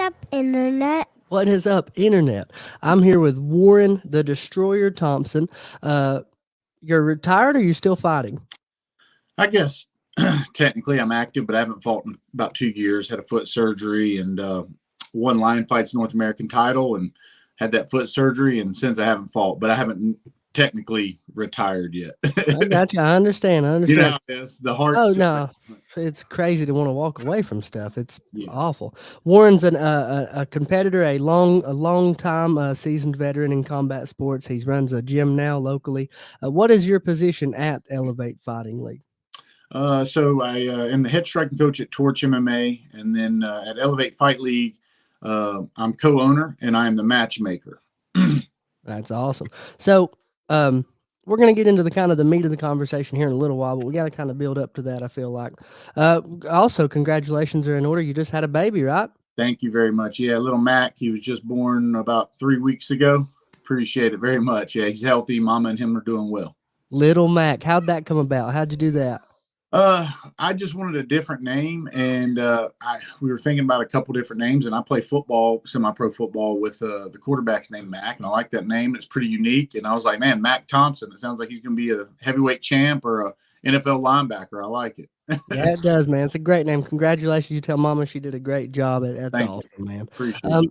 up, Internet? What is up, Internet? I'm here with Warren the Destroyer Thompson. You're retired or you still fighting? I guess technically I'm active, but I haven't fought in about 2 years. Had a foot surgery and won Lion Fights North American title and had that foot surgery. And since I haven't fought, but I haven't technically retired yet. I got you. I understand. You know how it is. The heart's Oh still no, it's crazy to want to walk away from stuff. It's Yeah. awful. Warren's a competitor, a long time seasoned veteran in combat sports. He runs a gym now locally. What is your position at Elev8 Fighting League? So I am the head striking coach at Torch MMA, and then at Elev8 Fight League, I'm co-owner and I am the matchmaker. That's awesome. So we're going to get into the meat of the conversation here in a little while, but we got to kind of build up to that, I feel like. Also, congratulations are in order. You just had a baby, right? Thank you very much. Yeah, little Mac, he was just born about 3 weeks ago. Appreciate it very much. Yeah, he's healthy. Mama and him are doing well. Little Mac, how'd that come about? How'd you do that? I just wanted a different name, and we were thinking about a couple different names, and I play football, semi-pro football with the quarterback's named Mac, and I like that name. It's pretty unique, and I was like, man, Mac Thompson. It sounds like he's going to be a heavyweight champ or a NFL linebacker. I like it. Yeah, it does, man. It's a great name. Congratulations. You tell Mama she did a great job. That's awesome, man. Appreciate it.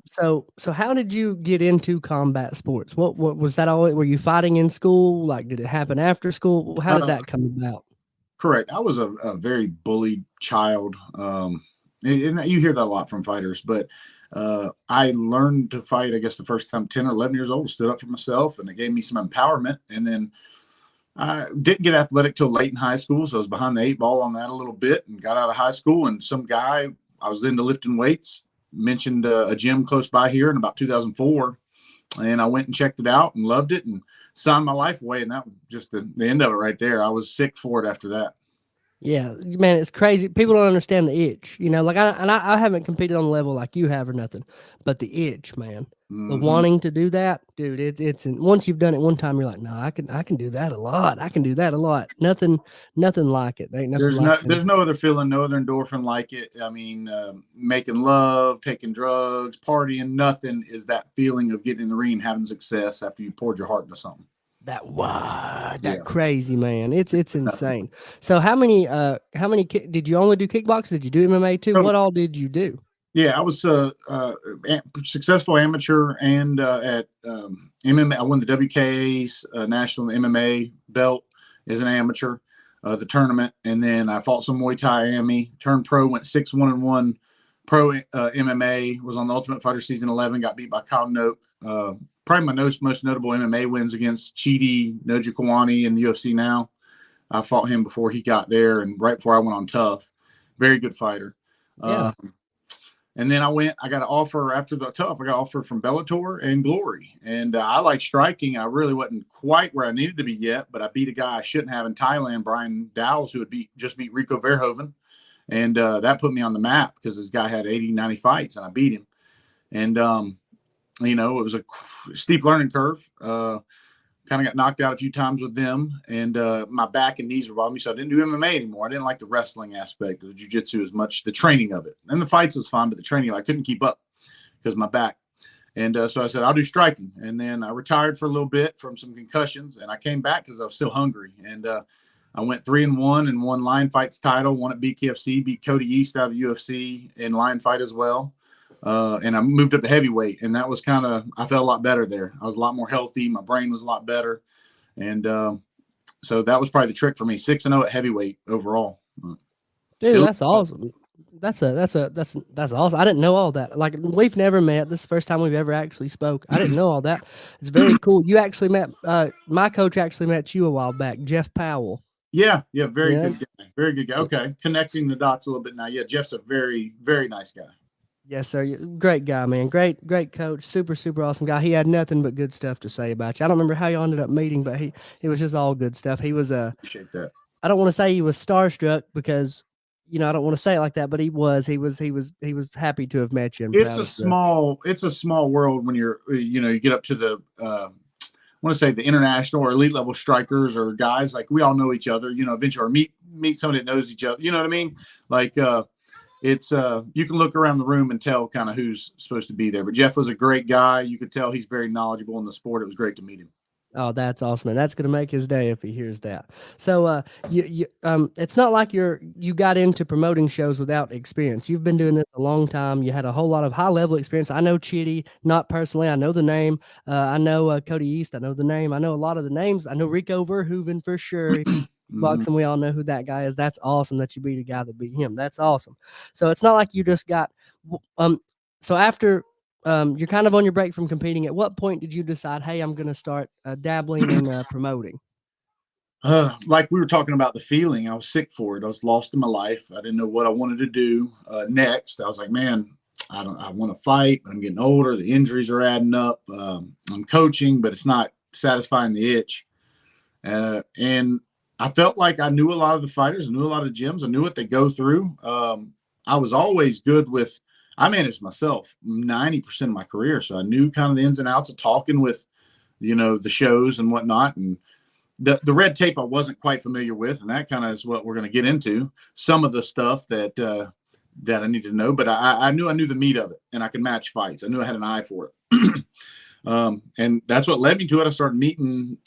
So how did you get into combat sports? What was that always? Were you fighting in school? Like, did it happen after school? How did that come about? Correct. I was a very bullied child. And you hear that a lot from fighters, but I learned to fight, I guess, the first time 10 or 11 years old, stood up for myself, and it gave me some empowerment. And then I didn't get athletic till late in high school, so I was behind the 8 ball on that a little bit, and got out of high school. And some guy, I was into lifting weights, mentioned a gym close by here in about 2004. And I went and checked it out and loved it and signed my life away. And that was just the end of it right there. I was sick for it after that. Yeah, man, it's crazy. People don't understand the itch, like I haven't competed on the level like you have or nothing, but the itch, man, the wanting to do that, dude, it's once you've done it one time, you're like, no, I can do that a lot. I can do that a lot. Nothing like it. There ain't nothing there's no other feeling, no other endorphin like it. I mean, making love, taking drugs, partying, nothing is that feeling of getting in the ring and having success after you poured your heart into something. Crazy, man. It's insane. So how many did you only do kickboxing? Did you do MMA too? What all did you do? Yeah, I was successful amateur and at MMA. I won the WKA's national MMA belt as an amateur, the tournament, and then I fought some Muay Thai AMI, turned pro, went 6-1-1 pro MMA, was on the Ultimate Fighter season 11, got beat by Kyle Noak. Probably my most notable MMA wins against Chidi Njokuani in the UFC now. I fought him before he got there and right before I went on Tough. Very good fighter. Yeah. And then I got an offer after the Tough. I got an offer from Bellator and Glory. And I like striking. I really wasn't quite where I needed to be yet, but I beat a guy I shouldn't have in Thailand, Brian Dowles, who had just beat Rico Verhoeven. And that put me on the map because this guy had 80, 90 fights, and I beat him. And, it was a steep learning curve. Kind of got knocked out a few times with them, and my back and knees were bothering me, so I didn't do MMA anymore. I didn't like the wrestling aspect of jiu-jitsu as much, the training of it. And the fights was fine, but the training, I couldn't keep up because of my back. And so I said, I'll do striking. And then I retired for a little bit from some concussions, and I came back because I was still hungry. And I went 3-1 and won Lion Fights title, won at BKFC, beat Cody East out of the UFC in Lion Fight as well. And I moved up to heavyweight, and that was I felt a lot better there. I was a lot more healthy. My brain was a lot better. And so that was probably the trick for me, 6-0 at heavyweight overall. Dude, that's awesome. That's awesome. I didn't know all that. Like, we've never met. This is the first time we've ever actually spoke. I didn't know all that. It's very cool. You actually met, my coach actually met you a while back, Jeff Powell. Yeah. Very good guy. Very good guy. Okay. Connecting the dots a little bit now. Yeah. Jeff's a very, very nice guy. Yes, sir. Great guy, man. Great coach. Super, super awesome guy. He had nothing but good stuff to say about you. I don't remember how y'all ended up meeting, but it was just all good stuff. He was appreciate that. I don't want to say he was starstruck because, I don't want to say it like that, but he was happy to have met you. It's a small world when you get up to the, I want to say the international or elite level strikers or guys, like we all know each other, eventually, or meet somebody that knows each other. You know what I mean? Like, it's you can look around the room and tell kind of who's supposed to be there. But Jeff was a great guy. You could tell he's very knowledgeable in the sport. It was great to meet him. Oh, that's awesome, man. That's gonna make his day if he hears that. So, it's not like you got into promoting shows without experience. You've been doing this a long time. You had a whole lot of high level experience. I know Chitty, not personally. I know the name. I know Cody East. I know the name. I know a lot of the names. I know Rico Verhoeven for sure. Boxing, we all know who that guy is. That's awesome that you beat a guy that beat him. That's awesome. So it's not like you just got. So after. You're kind of on your break from competing. At what point did you decide, hey, I'm going to start dabbling in promoting? Like we were talking about the feeling, I was sick for it. I was lost in my life. I didn't know what I wanted to do next. I was like, man, I want to fight, but I'm getting older. The injuries are adding up. I'm coaching, but it's not satisfying the itch. And I felt like I knew a lot of the fighters. I knew a lot of the gyms. I knew what they go through. I was always good with. I managed myself 90% of my career. So I knew kind of the ins and outs of talking with, the shows and whatnot. And the red tape I wasn't quite familiar with. And that kind of is what we're going to get into. Some of the stuff that I need to know, but I knew the meat of it and I could match fights. I knew I had an eye for it. And that's what led me to it. I started meeting,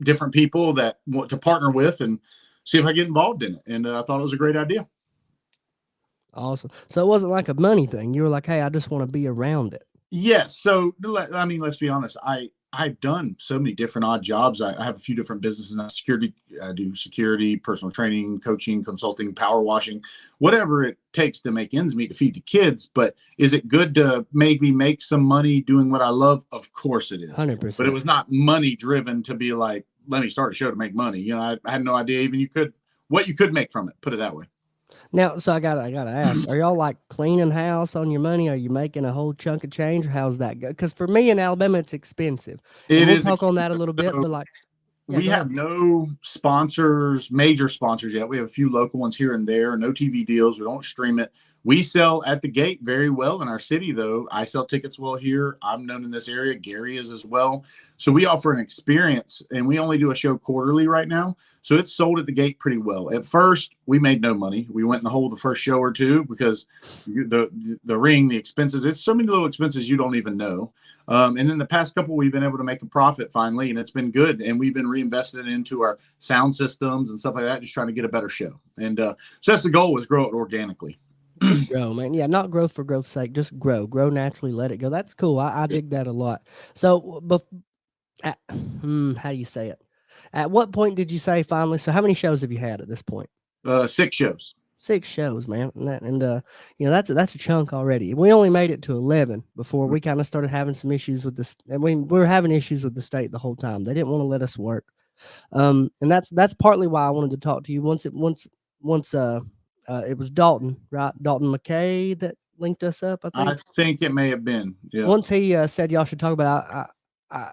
different people that want to partner with and see if I get involved in it. And I thought it was a great idea. Awesome. So it wasn't like a money thing. You were like, hey, I just want to be around it. Yes. So, I mean, let's be honest. I've done so many different odd jobs. I have a few different businesses now. I do security, personal training, coaching, consulting, power washing, whatever it takes to make ends meet to feed the kids. But is it good to maybe make some money doing what I love? Of course it is. 100%. But it was not money driven to be like, let me start a show to make money. I had no idea even what you could make from it. Put it that way. Now, so I gotta ask, are y'all like cleaning house on your money? Are you making a whole chunk of change, or how's that go? Because for me in Alabama, it's expensive. We'll talk on that a little bit, but we have no sponsors, major sponsors yet. We have a few local ones here and there, no TV deals. We don't stream it. We sell at the gate very well in our city, though. I sell tickets well here. I'm known in this area. Gary is as well. So we offer an experience, and we only do a show quarterly right now. So it's sold at the gate pretty well. At first, we made no money. We went in the hole the first show or two because the ring, the expenses, it's so many little expenses you don't even know. And then the past couple, we've been able to make a profit finally, and it's been good. And we've been reinvested into our sound systems and stuff like that, just trying to get a better show. And so that's the goal, was grow it organically. Just grow, man. Yeah, not growth for growth's sake. Just grow naturally. Let it go. That's cool. I dig that a lot. So, how do you say it? At what point did you say finally? So, how many shows have you had at this point? 6 shows. 6 shows, man. And that's a chunk already. We only made it to 11 before we kind of started having some issues with this. And we were having issues with the state the whole time. They didn't want to let us work. And that's partly why I wanted to talk to you. Once it was Dalton, right? Dalton McKay that linked us up. I think it may have been. Yeah. Once he said y'all should talk about it,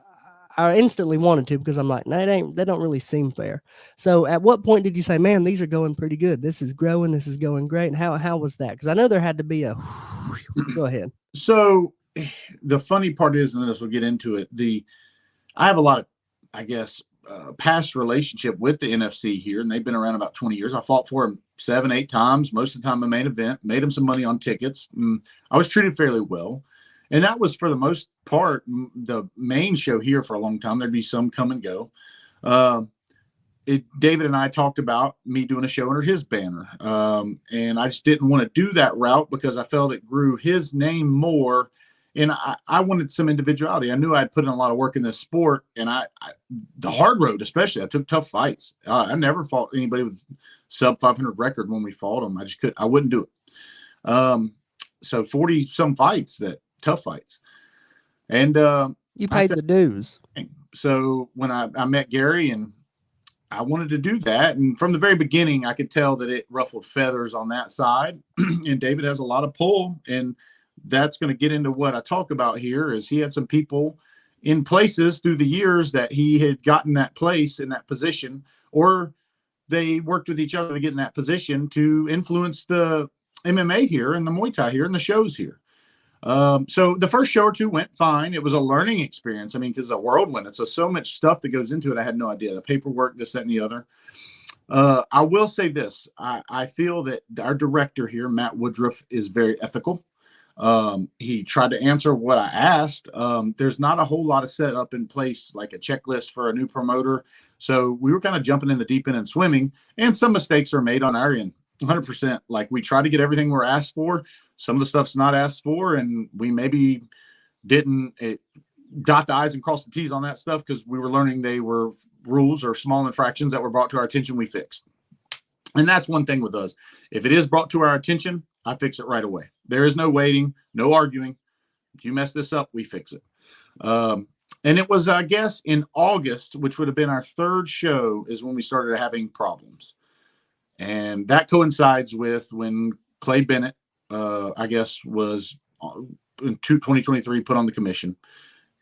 I instantly wanted to, because I'm like, no, they don't really seem fair. So at what point did you say, man, these are going pretty good? This is growing. This is going great. And how was that? Because I know there had to be a go ahead. So the funny part is, and this will get into it, I have a lot of, I guess, past relationship with the NFC here, and they've been around about 20 years. I fought for them 7, 8 times, most of the time a main event, made them some money on tickets. I was treated fairly well. And that was, for the most part, the main show here for a long time. There'd be some come and go. David and I talked about me doing a show under his banner. And I just didn't want to do that route because I felt it grew his name more. And I wanted some individuality. I knew I'd put in a lot of work in this sport. And the hard road, especially, I took tough fights. I never fought anybody with sub 500 record when we fought them. I wouldn't do it. So 40 some fights, tough fights. And you paid the dues. So when I met Gary, and I wanted to do that, and from the very beginning I could tell that it ruffled feathers on that side. And David has a lot of pull, and that's going to get into what I talk about here. Is he had some people in places through the years that he had gotten that place in that position, or they worked with each other to get in that position to influence the MMA here and the Muay Thai here and the shows here. So the first show or two went fine. It was a learning experience. I mean, because a whirlwind, it's so much stuff that goes into it. I had no idea. The paperwork, this, that, and the other. I will say this. I feel that our director here, Matt Woodruff, is very ethical. He tried to answer what I asked. There's not a whole lot of setup in place, like a checklist for a new promoter. So we were kind of jumping in the deep end and swimming, and some mistakes are made on our end. 100%. Like, we try to get everything we're asked for. Some of the stuff's not asked for, and we maybe didn't dot the I's and cross the T's on that stuff because we were learning they were rules or small infractions that were brought to our attention. We fixed. And that's one thing with us. If it is brought to our attention, I fix it right away. There is no waiting, no arguing. If you mess this up, we fix it. And it was, I guess, in August, which would have been our third show, is when we started having problems. And that coincides with when Clay Bennett, I guess, was in 2023 put on the commission.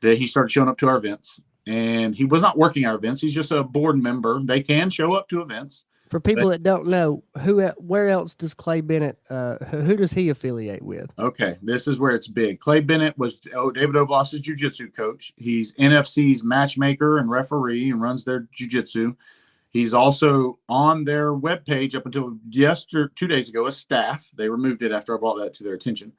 That he started showing up to our events. And he was not working our events. He's just a board member. They can show up to events. For people that don't know, where else does Clay Bennett, who does he affiliate with? Okay, this is where it's big. Clay Bennett was David Oblas's jiu-jitsu coach. He's NFC's matchmaker and referee and runs their jiu-jitsu. He's also on their webpage up until 2 days ago as staff. They removed it after I brought that to their attention.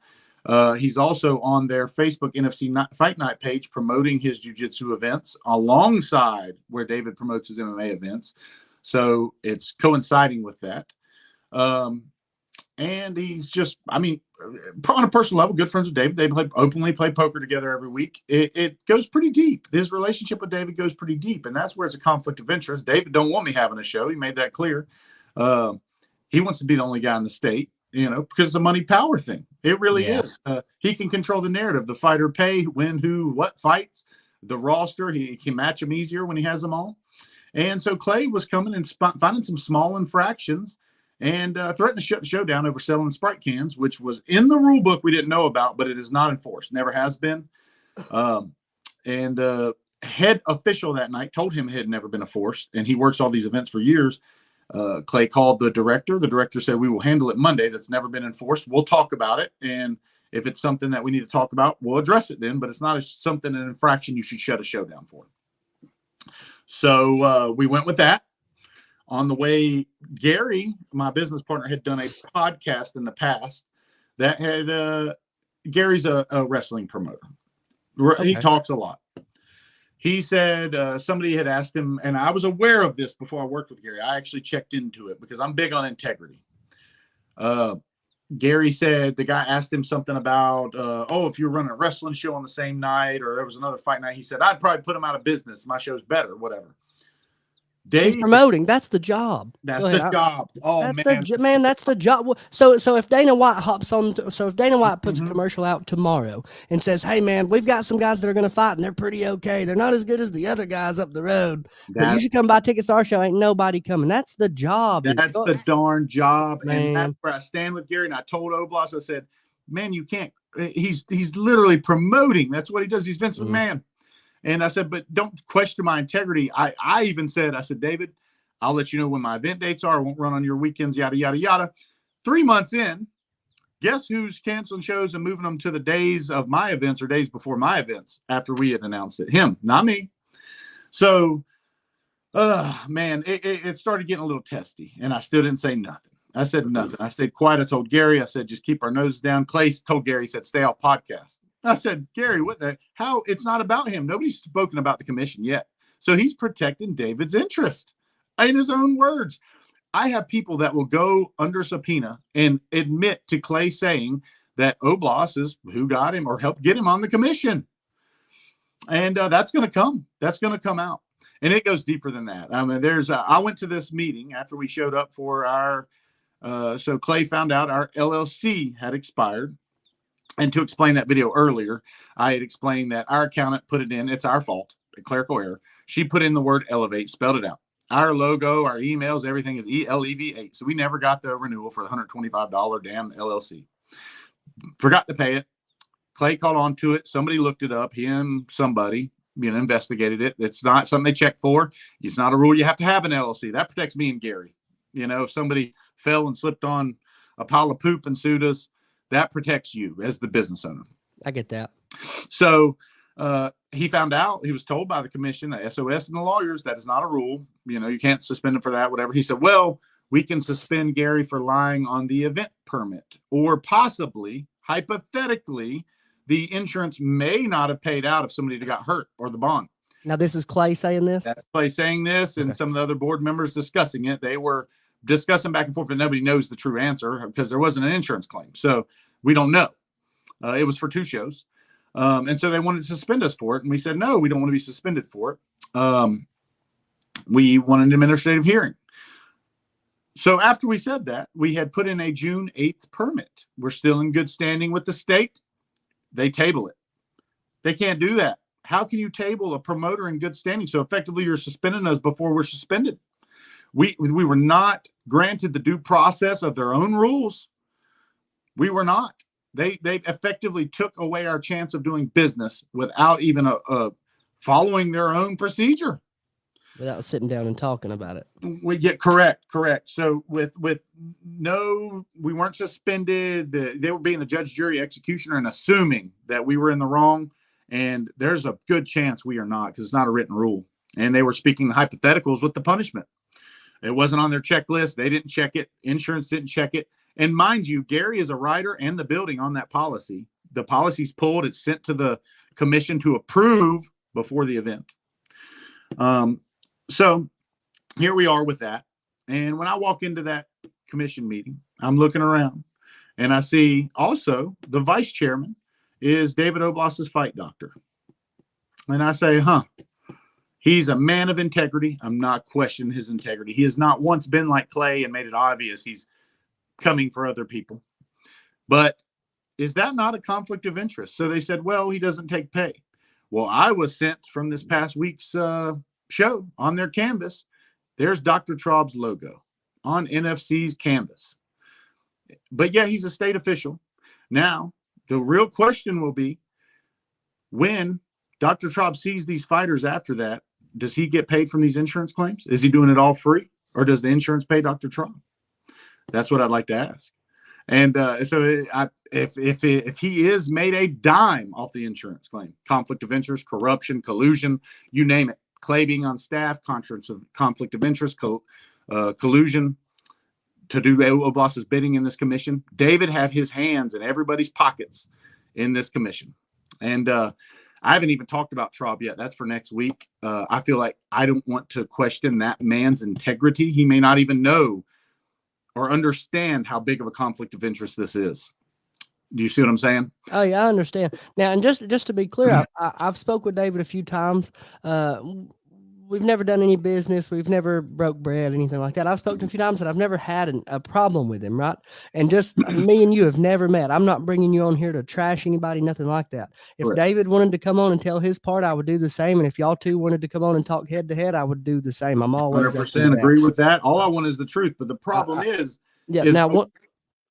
He's also on their Facebook NFC Fight Night page promoting his jiu-jitsu events alongside where David promotes his MMA events. So it's coinciding with that. And he's just, I mean, on a personal level, good friends with David. They openly play poker together every week. It goes pretty deep. His relationship with David goes pretty deep. And that's where it's a conflict of interest. David don't want me having a show. He made that clear. He wants to be the only guy in the state, because it's a money power thing. It really is. He can control the narrative, the fighter pay, when, who, what fights, the roster. He can match them easier when he has them all. And so Clay was coming and finding some small infractions and threatened to shut the show down over selling Sprite cans, which was in the rule book we didn't know about, but it is not enforced. Never has been. And the head official that night told him it had never been enforced, and he works all these events for years. Clay called the director. The director said, we will handle it Monday. That's never been enforced. We'll talk about it. And if it's something that we need to talk about, we'll address it then. But it's not an infraction you should shut a show down for. So we went with that. On the way, Gary, my business partner, had done a podcast in the past that had Gary's a wrestling promoter. Okay. He talks a lot. He said somebody had asked him, and I was aware of this before I worked with Gary. I actually checked into it because I'm big on integrity. Gary said the guy asked him something about, if you're running a wrestling show on the same night, or there was another fight night, he said, I'd probably put him out of business. My show's better, whatever. He's promoting. That's the job. That's the job. Oh, that's man. That's the job. So if Dana White hops on, if Dana White puts a commercial out tomorrow and says, hey man, we've got some guys that are going to fight and they're pretty okay. They're not as good as the other guys up the road. But you should come buy tickets to our show. Ain't nobody coming. That's the job. That's the darn job. Man. And that's where I stand with Gary. And I told Oblas, I said, man, you can't. He's literally promoting. That's what he does. He's Vince McMahon. And I said, but don't question my integrity. I even said, David, I'll let you know when my event dates are. I won't run on your weekends, yada, yada, yada. 3 months in, guess who's canceling shows and moving them to the days of my events or days before my events after we had announced it? Him, not me. So, man, it started getting a little testy, and I still didn't say nothing. I said nothing. I stayed quiet. I told Gary, I said, just keep our noses down. Clay told Gary, he said, stay off podcast. I said, Gary, how? It's not about him. Nobody's spoken about the commission yet. So he's protecting David's interest in his own words. I have people that will go under subpoena and admit to Clay saying that Oblas is who got him or helped get him on the commission. And that's going to come. That's going to come out. And it goes deeper than that. I mean, I went to this meeting after we showed up for our, so Clay found out our LLC had expired. And to explain that video earlier, I had explained that our accountant put it in. It's our fault, a clerical error. She put in the word Elev8, spelled it out. Our logo, our emails, everything is Elev8. So we never got the renewal for the $125 damn LLC. Forgot to pay it. Clay called on to it. Somebody looked it up. He and somebody, investigated it. It's not something they check for. It's not a rule you have to have an LLC. That protects me and Gary. If somebody fell and slipped on a pile of poop and sued us, that protects you as the business owner. I get that. So He found out, he was told by the commission, the SOS and the lawyers, that is not a rule. You can't suspend him for that, whatever. He said, well, we can suspend Gary for lying on the event permit, or possibly, hypothetically, the insurance may not have paid out if somebody got hurt, or the bond. Now, this is Clay saying this? That's Clay saying this, and some of the other board members discussing it. They were discussing back and forth, but nobody knows the true answer because there wasn't an insurance claim. So we don't know. It was for 2 shows. And so they wanted to suspend us for it. And we said, no, we don't want to be suspended for it. We want an administrative hearing. So after we said that, we had put in a June 8th permit. We're still in good standing with the state. They table it. They can't do that. How can you table a promoter in good standing? So effectively, you're suspending us before we're suspended. We were not granted the due process of their own rules. We were not. They effectively took away our chance of doing business without even following their own procedure. Without sitting down and talking about it. We get correct. So with no, we weren't suspended. They were being the judge, jury, executioner, and assuming that we were in the wrong. And there's a good chance we are not, because it's not a written rule. And they were speaking hypotheticals with the punishment. It wasn't on their checklist. They didn't check it. Insurance didn't check it. And mind you, Gary is a writer and the building on that policy. The policy's pulled. It's sent to the commission to approve before the event. So here we are with that. And when I walk into that commission meeting, I'm looking around and I see also the vice chairman is David Oblas's fight doctor. And I say, he's a man of integrity. I'm not questioning his integrity. He has not once been like Clay and made it obvious he's coming for other people. But is that not a conflict of interest? So they said, well, he doesn't take pay. Well, I was sent from this past week's show on their canvas. There's Dr. Traub's logo on NFC's canvas. But yeah, he's a state official. Now, the real question will be, when Dr. Traub sees these fighters after that, does he get paid from these insurance claims? Is he doing it all free, or does the insurance pay Dr. Traub? That's what I'd like to ask. And so if he is made a dime off the insurance claim, conflict of interest, corruption, collusion, you name it, Clay being on staff, conflict of interest, collusion to do Oblas's bidding in this commission, David had his hands in everybody's pockets in this commission. And I haven't even talked about Traub yet. That's for next week. I feel like I don't want to question that man's integrity. He may not even know or understand how big of a conflict of interest this is. Do you see what I'm saying? Oh yeah, I understand. Now, and just to be clear, I've spoke with David a few times. We've never done any business. We've never broke bread, anything like that. I've spoken a few times, and I've never had a problem with him, right? And just me and you have never met. I'm not bringing you on here to trash anybody, nothing like that. If David wanted to come on and tell his part, I would do the same. And if y'all two wanted to come on and talk head to head, I would do the same. I'm always 100% agree with that. All I want is the truth. But the problem is go ahead.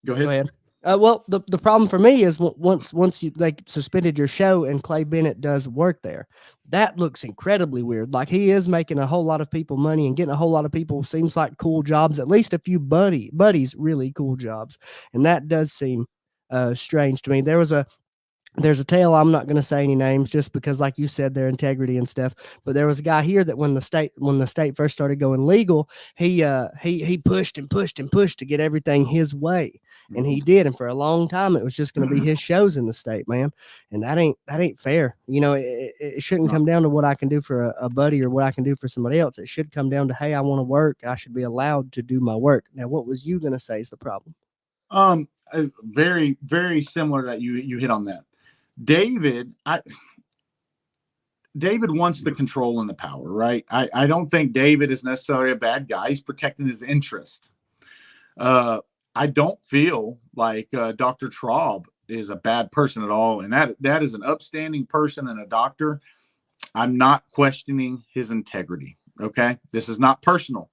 Go ahead. Well, the problem for me is once they suspended your show and Clay Bennett does work there, that looks incredibly weird. Like, he is making a whole lot of people money and getting a whole lot of people, seems like, cool jobs, at least a few buddies, really cool jobs. And that does seem strange to me. There's a tale, I'm not going to say any names just because, like you said, their integrity and stuff. But there was a guy here that when the state first started going legal, he pushed and pushed and pushed to get everything his way, and he did. And for a long time, it was just going to be his shows in the state, man. And that ain't fair. It shouldn't come down to what I can do for a buddy or what I can do for somebody else. It should come down to, hey, I want to work. I should be allowed to do my work. Now, what was you going to say is the problem? Very, very similar that you hit on that. David wants the control and the power, right? I don't think David is necessarily a bad guy. He's protecting his interest. I don't feel like Dr. Traub is a bad person at all. And that is an upstanding person and a doctor. I'm not questioning his integrity. Okay. This is not personal.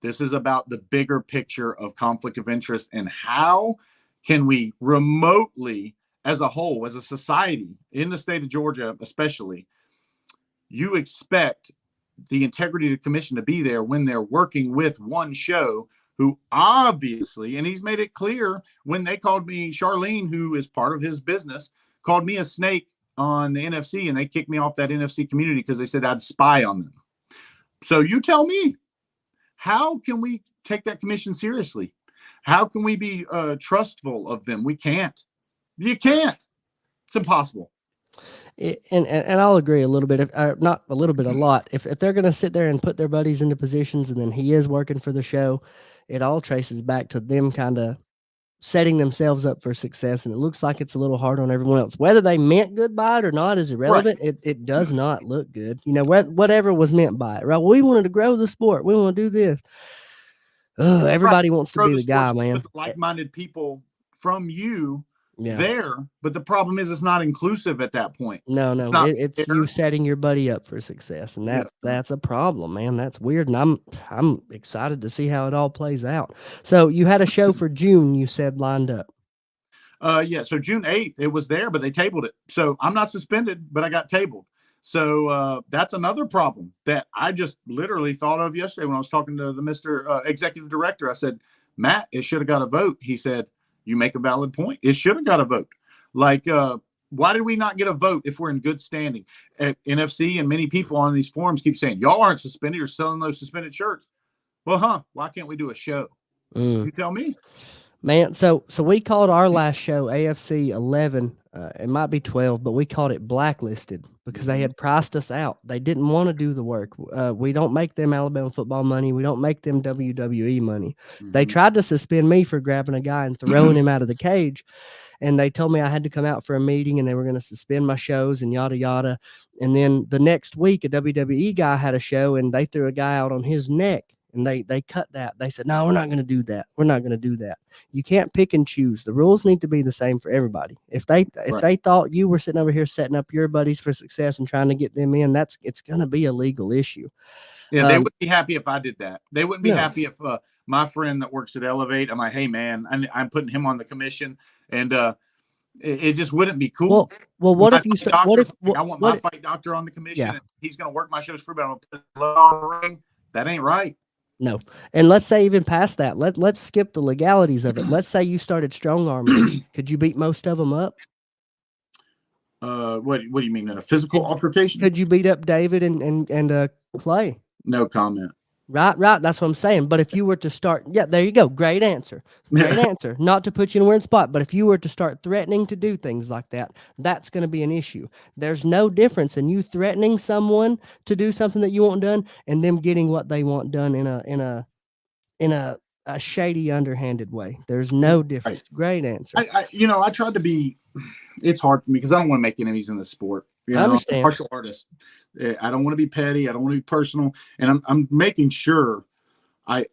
This is about the bigger picture of conflict of interest and how can we remotely, as a whole, as a society in the state of Georgia, especially, you expect the integrity of the commission to be there when they're working with one show who obviously, and he's made it clear when they called me, Charlene, who is part of his business, called me a snake on the NFC, and they kicked me off that NFC community because they said I'd spy on them. So you tell me, how can we take that commission seriously? How can we be trustful of them? We can't. You can't. It's impossible. And I'll agree a little bit, not a little bit, a lot. If they're going to sit there and put their buddies into positions, and then he is working for the show, it all traces back to them kind of setting themselves up for success. And it looks like it's a little hard on everyone else. Whether they meant good by it or not is irrelevant. Right. It does not look good. You know, whatever was meant by it, right? We wanted to grow the sport. We want to do this. Everybody wants to be the guy, man. Like-minded people from you. Yeah. There, but the problem is it's not inclusive at that point. No, it's you setting your buddy up for success, and that's a problem, man. That's weird, and I'm excited to see how it all plays out. So you had a show for June, you said, lined up. Yeah, so June 8th, it was there, but they tabled it. So I'm not suspended, but I got tabled. So that's another problem that I just literally thought of yesterday when I was talking to the Mr. Executive Director. I said, Matt, it should have got a vote. He said, you make a valid point. It should have got a vote. Like, why did we not get a vote if we're in good standing? At NFC and many people on these forums keep saying, y'all aren't suspended. You're selling those suspended shirts. Well, why can't we do a show? You tell me. Man, so we called our last show AFC 11. It might be 12, but we called it blacklisted because they had priced us out. They didn't want to do the work. We don't make them Alabama football money. We don't make them WWE money. They tried to suspend me for grabbing a guy and throwing him out of the cage. And they told me I had to come out for a meeting and they were going to suspend my shows and yada, yada. And then the next week, a WWE guy had a show and they threw a guy out on his neck. And they cut that. They said, no, we're not going to do that. We're not going to do that. You can't pick and choose. The rules need to be the same for everybody. If they thought you were sitting over here setting up your buddies for success and trying to get them in, it's going to be a legal issue. Yeah, they wouldn't be happy if I did that. They wouldn't be happy if my friend that works at Elev8, I'm like, hey, man, I'm putting him on the commission. And it just wouldn't be cool. Well, what if you start? I want my fight doctor on the commission. And he's going to work my shows for me. I'm going to put the logo on the ring. That ain't right. No. And let's say even past that, let's skip the legalities of it. Let's say you started strong arming. Could you beat most of them up? What do you mean, in a physical altercation? Could you beat up David and Clay? No comment. Right. That's what I'm saying. But if you were to start, there you go. Great answer. Great answer. Not to put you in a weird spot, but if you were to start threatening to do things like that, that's going to be an issue. There's no difference in you threatening someone to do something that you want done and them getting what they want done in a shady, underhanded way. There's no difference. Right. Great answer. I tried to be. It's hard for me because I don't want to make enemies in the sport. I understand. I'm a martial artist. I don't want to be petty. I don't want to be personal. And I'm making sure a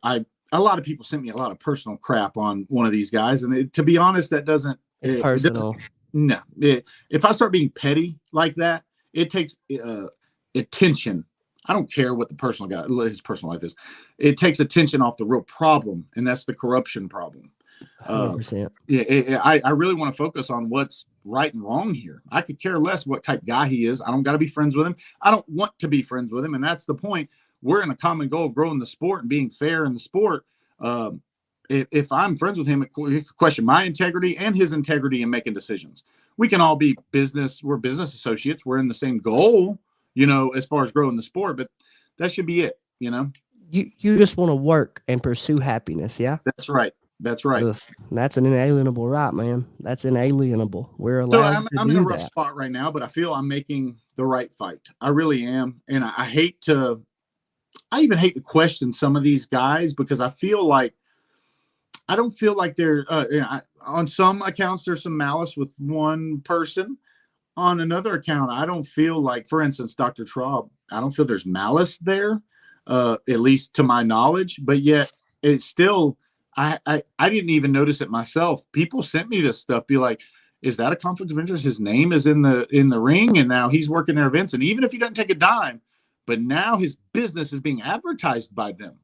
lot of people sent me a lot of personal crap on one of these guys. And to be honest, that doesn't. It's personal. If I start being petty like that, it takes attention. I don't care what his personal life is. It takes attention off the real problem. And that's the corruption problem. 100%. I really want to focus on what's right and wrong here. I could care less what type guy he is. I don't got to be friends with him. I don't want to be friends with him. And that's the point. We're in a common goal of growing the sport and being fair in the sport. If I'm friends with him, it could question my integrity and his integrity in making decisions. We can all be we're business associates. We're in the same goal, as far as growing the sport, but that should be it, You just want to work and pursue happiness, yeah? That's right. That's right. Ugh, that's an inalienable right, man. That's inalienable. We're allowed I'm in a rough spot right now, but I feel I'm making the right fight. I really am. And I even hate to question some of these guys because I don't feel like they're on some accounts, there's some malice with one person. On another account, I don't feel like, for instance, Dr. Traub, I don't feel there's malice there, at least to my knowledge, but yet it's still, I didn't even notice it myself. People sent me this stuff, be like, is that a conflict of interest? His name is in the ring, and now he's working their events. And even if he doesn't take a dime, but now his business is being advertised by them.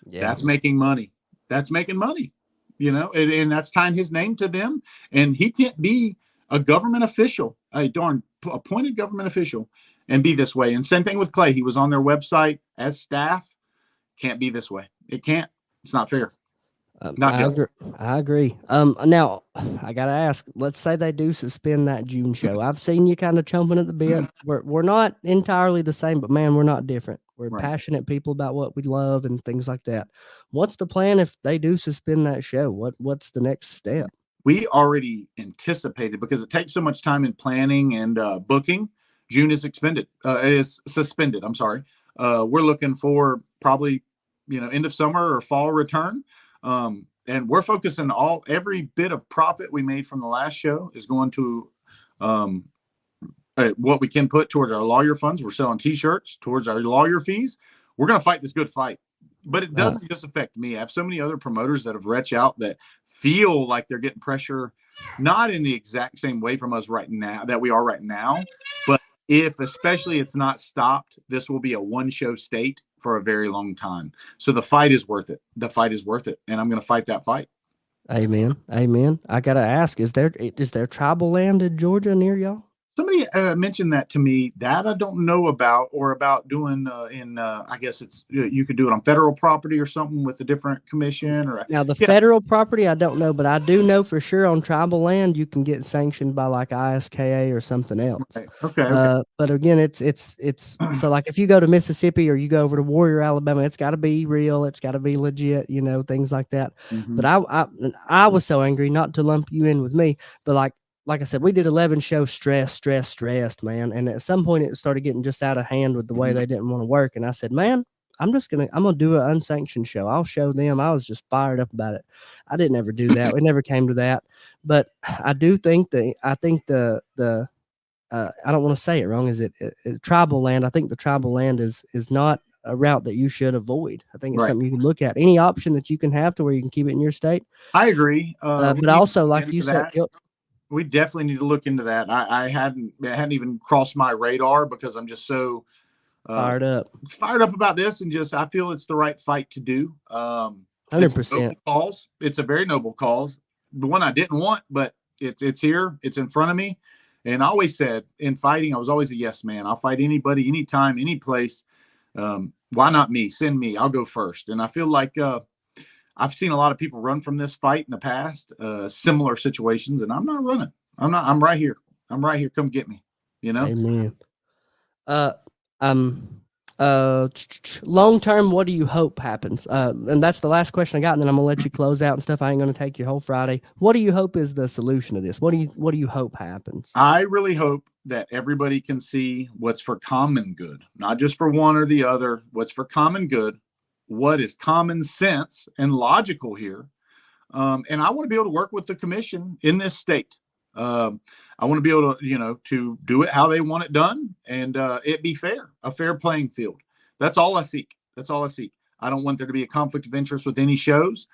Yeah. That's making money. That's making money, and that's tying his name to them. And he can't be a government official, a darn appointed government official, and be this way. And same thing with Clay. He was on their website as staff. Can't be this way. It can't. It's not fair. Not just. I agree. Now I gotta ask. Let's say they do suspend that June show. I've seen you kind of chomping at the bit. We're not entirely the same, but man, we're not different. We're Right. passionate people about what we love and things like that. What's the plan if they do suspend that show? What's the next step? We already anticipated, because it takes so much time in planning and booking. June is suspended. I'm sorry. We're looking for probably end of summer or fall return. And we're focusing every bit of profit we made from the last show is going to what we can put towards our lawyer funds. We're selling t-shirts towards our lawyer fees. We're going to fight this good fight, but it doesn't just affect me. I have so many other promoters that have reached out that feel like they're getting pressure, not in the exact same way from us right now that we are right now, but especially it's not stopped, this will be a one show state for a very long time. So the fight is worth it. The fight is worth it. And I'm going to fight that fight. Amen. Amen. I got to ask, is there tribal land in Georgia near y'all? Somebody mentioned that to me. That I don't know about, or about doing I guess it's you could do it on federal property or something with a different commission. Or now the federal property, I don't know, but I do know for sure on tribal land you can get sanctioned by like ISKA or something else. Right. Okay. But again, it's so like if you go to Mississippi or you go over to Warrior, Alabama, it's got to be real. It's got to be legit. Things like that. Mm-hmm. But I was so angry, not to lump you in with me, but like I said, we did 11 shows, stressed, man. And at some point it started getting just out of hand with the way they didn't want to work. And I said, man, I'm going to do an unsanctioned show. I'll show them. I was just fired up about it. I didn't ever do that. We never came to that. But I do think I don't want to say it wrong. Is it tribal land? I think the tribal land is not a route that you should avoid. I think it's something you can look at. Any option that you can have to where you can keep it in your state. I agree. But also, like you said, we definitely need to look into that. I hadn't even crossed my radar because I'm just so fired up about this, and just I feel it's the right fight to do. 100%. It's a very noble cause. The one I didn't want, but it's here. It's in front of me. And I always said in fighting, I was always a yes man. I'll fight anybody, anytime, any place. Why not me? Send me. I'll go first. And I feel like I've seen a lot of people run from this fight in the past, similar situations, and I'm not running. I'm right here. I'm right here. Come get me. Amen. Long term, what do you hope happens? And that's the last question I got, and then I'm gonna let you close out and stuff. I ain't gonna take your whole Friday. What do you hope is the solution to this? What do you hope happens? I really hope that everybody can see what's for common good, not just for one or the other. What's for common good, what is common sense and logical here. And I want to be able to work with the commission in this state. I want to be able to, to do it how they want it done, and it be fair, a fair playing field. That's all I seek. That's all I seek. I don't want there to be a conflict of interest with any shows.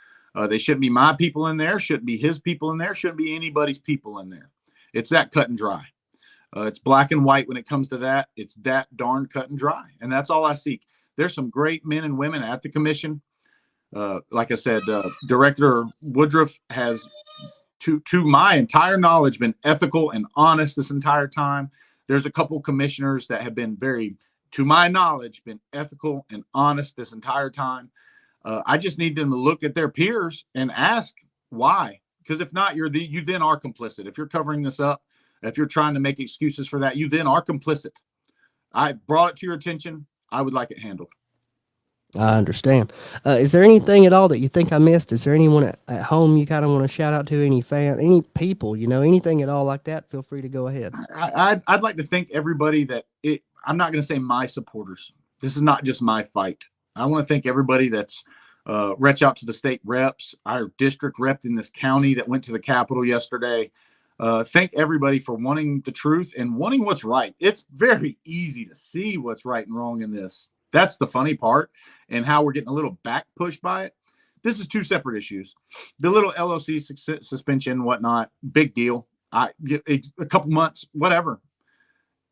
They shouldn't be my people in there. Shouldn't be his people in there. Shouldn't be anybody's people in there. It's that cut and dry. It's black and white when it comes to that. It's that darn cut and dry. And that's all I seek. There's some great men and women at the commission. Like I said, Director Woodruff has, to my entire knowledge, been ethical and honest this entire time. There's a couple commissioners that have been to my knowledge, been ethical and honest this entire time. I just need them to look at their peers and ask why. Because if not, you then are complicit. If you're covering this up, if you're trying to make excuses for that, you then are complicit. I brought it to your attention. I would like it handled. I understand. Is there anything at all that you think I missed? Is there anyone at home you kind of want to shout out to? Any fan, any people, anything at all like that? Feel free to go ahead. I'd like to thank everybody I'm not going to say my supporters. This is not just my fight. I want to thank everybody that's reached out to the state reps, our district rep in this county that went to the Capitol yesterday. Thank everybody for wanting the truth and wanting what's right. It's very easy to see what's right and wrong in this. That's the funny part, and how we're getting a little back pushed by it. This is two separate issues. The little LOC suspension, whatnot, big deal. A couple months, whatever.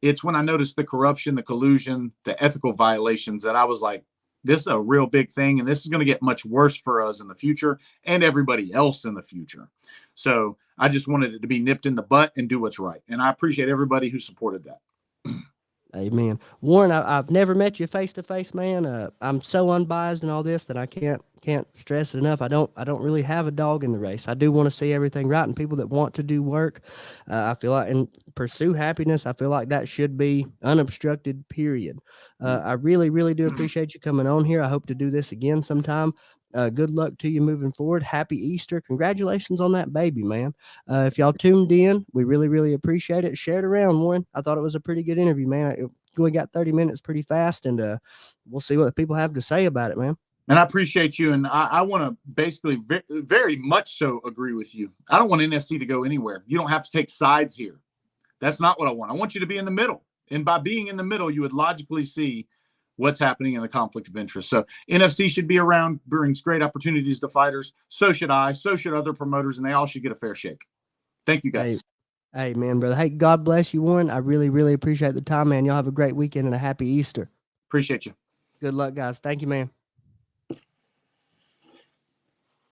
It's when I noticed the corruption, the collusion, the ethical violations that I was like, this is a real big thing, and this is going to get much worse for us in the future and everybody else in the future. So I just wanted it to be nipped in the butt and do what's right. And I appreciate everybody who supported that. Amen. Warren, I've never met you face to face, man. I'm so unbiased in all this that I can't stress it enough. I don't really have a dog in the race. I do want to see everything right, and people that want to do work, I feel like, and pursue happiness, I feel like that should be unobstructed. Period. I really, really do appreciate you coming on here. I hope to do this again sometime. Good luck to you moving forward. Happy Easter. Congratulations on that baby, man. If y'all tuned in, we really, really appreciate it. Share it around, Warren. I thought it was a pretty good interview, man. We got 30 minutes pretty fast, and we'll see what people have to say about it, man. And I appreciate you. And I want to basically very much so agree with you. I don't want NFC to go anywhere. You don't have to take sides here. That's not what I want. I want you to be in the middle. And by being in the middle, you would logically see what's happening in the conflict of interest. So NFC should be around, brings great opportunities to fighters. So should I. So should other promoters, and they all should get a fair shake. Thank you, guys. Hey, man, brother. Hey, God bless you, Warren. I really, really appreciate the time, man. Y'all have a great weekend and a happy Easter. Appreciate you. Good luck, guys. Thank you, man.